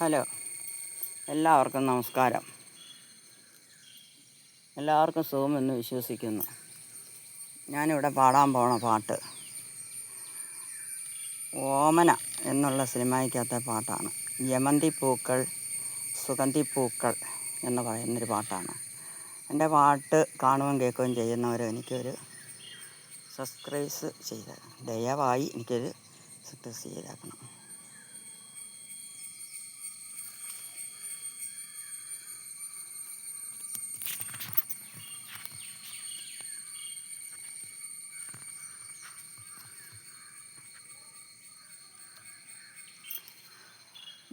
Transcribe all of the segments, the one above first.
Hello, എല്ലാവർക്കും നമസ്കാരം. എല്ലാവർക്കും സുഖമെന്ന് വിശ്വസിക്കുന്നു. ഞാനിവിടെ പാടാൻ പോണ പാട്ട് ഓമന എന്നുള്ള സിനിമയ്ക്കകത്തെ പാട്ടാണ്. യമന്തിപ്പൂക്കൾ സുഗന്ധിപ്പൂക്കൾ എന്ന് പറയുന്നൊരു പാട്ടാണ്. എൻ്റെ പാട്ട് കാണുകയും കേൾക്കുകയും ചെയ്യുന്നവർ എനിക്കൊരു സബ്സ്ക്രൈബ് ചെയ്ത് ദയവായി എനിക്കൊരു സബ്സ്ക്രൈബ് ചെയ്തേക്കണം.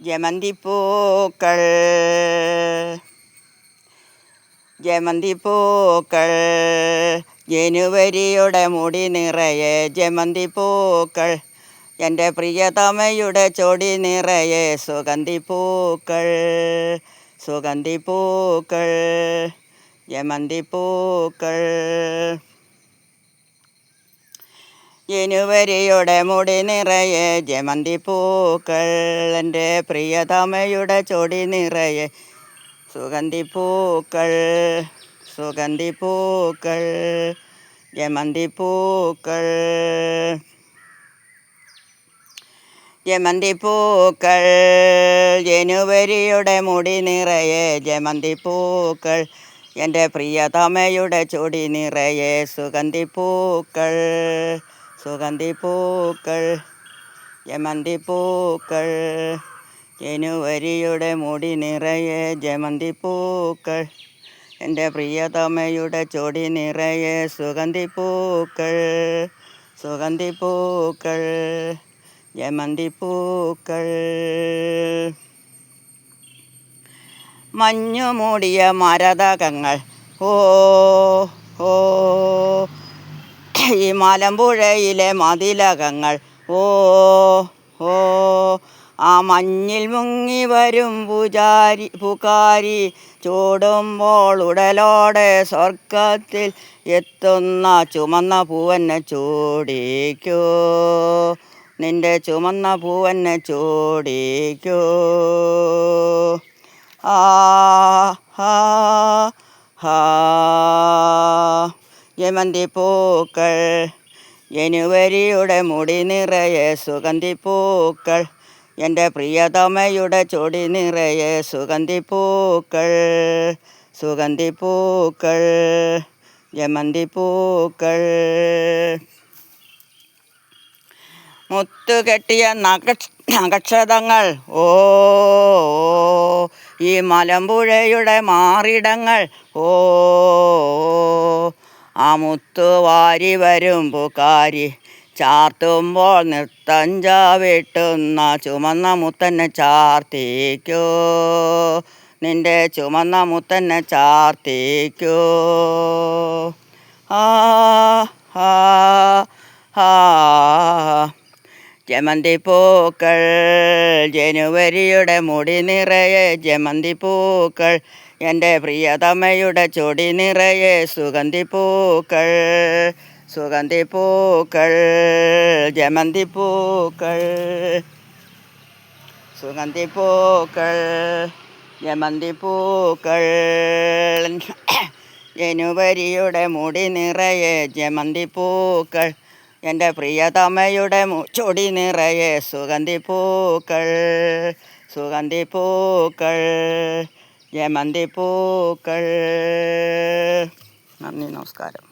ജമന്തിപ്പൂക്കൾ ജമന്തിപ്പൂക്കൾ ജനുവരിയുടെ മുടി നിറയെ ജമന്തിപ്പൂക്കൾ എൻ്റെ പ്രിയതമയുടെ ചൊടി നിറയെ സുഗന്ധിപ്പൂക്കൾ സുഗന്ധിപ്പൂക്കൾ ജമന്തിപ്പൂക്കൾ ജനുവരിയുടെ മുടി നിറയെ ജമന്തിപ്പൂക്കൾ എൻ്റെ പ്രിയതമയുടെ ചൊടി നിറയെ സുഗന്ധിപ്പൂക്കൾ സുഗന്ധിപ്പൂക്കൾ ജമന്തിപ്പൂക്കൾ ജമന്തിപ്പൂക്കൾ ജനുവരിയുടെ മുടി നിറയെ ജമന്തിപ്പൂക്കൾ എൻ്റെ പ്രിയതമയുടെ ചൊടി നിറയെ സുഗന്ധിപ്പൂക്കൾ സുഗന്ധിപ്പൂക്കൾ ജമന്തിപ്പൂക്കൾ ജനുവരിയുടെ മുടി നിറയെ ജമന്തിപ്പൂക്കൾ എൻ്റെ പ്രിയതമയുടെ ചൊടി നിറയെ സുഗന്ധിപ്പൂക്കൾ സുഗന്ധിപ്പൂക്കൾ ജമന്തിപ്പൂക്കൾ മഞ്ഞു മൂടിയ മരതകങ്ങൾ ഓ ഓ ഈ മലമ്പുഴയിലെ മതിലകങ്ങൾ ഓ ഓ ആ മഞ്ഞിൽ മുങ്ങി വരും പുകാരി ചൂടുമ്പോൾ ഉടലോടെ സ്വർഗത്തിൽ എത്തുന്ന ചുമന്ന പൂവന്നെ ചൂടിക്കോ നിന്റെ ചുമന്ന പൂവന്നെ ചൂടിക്കോ ആ ഹാ ഹാ ജമന്തിപ്പൂക്കൾ ജനുവരിയുടെ മുടി നിറയെ സുഗന്ധിപ്പൂക്കൾ എൻ്റെ പ്രിയതമയുടെ ചൊടി നിറയെ സുഗന്ധിപ്പൂക്കൾ സുഗന്ധിപ്പൂക്കൾ ജമന്തിപ്പൂക്കൾ മുത്തുകെട്ടിയ നക്ഷതങ്ങൾ ഓ ഈ മലമ്പുഴയുടെ മാറിടങ്ങൾ ഓ ആ മുത്തുവാരി വരും പുകാരി ചാർത്തുമ്പോൾ നൃത്തം ചാവിട്ടുന്ന ചുമന്ന മുത്തന്നെ ചാർത്തിക്കോ നിന്റെ ചുമന്ന മുത്തന്നെ ചാർത്തിക്കോ ആ ഹാ ഹാ ജമന്തിപ്പൂക്കൾ ജനുവരിയുടെ മുടി നിറയെ ജമന്തിപ്പൂക്കൾ എൻ്റെ പ്രിയതമയുടെ ചൊടി നിറയെ സുഗന്ധിപ്പൂക്കൾ സുഗന്ധിപ്പൂക്കൾ ജമന്തിപ്പൂക്കൾ സുഗന്ധിപ്പൂക്കൾ ജമന്തിപ്പൂക്കൾ ജനുവരിയുടെ മുടി നിറയെ ജമന്തിപ്പൂക്കൾ എൻ്റെ പ്രിയതമയുടെ ചൊടി നിറയെ സുഗന്ധിപ്പൂക്കൾ സുഗന്ധിപ്പൂക്കൾ ജമന്തിപ്പൂക്കൾ. നന്ദി, നമസ്കാരം.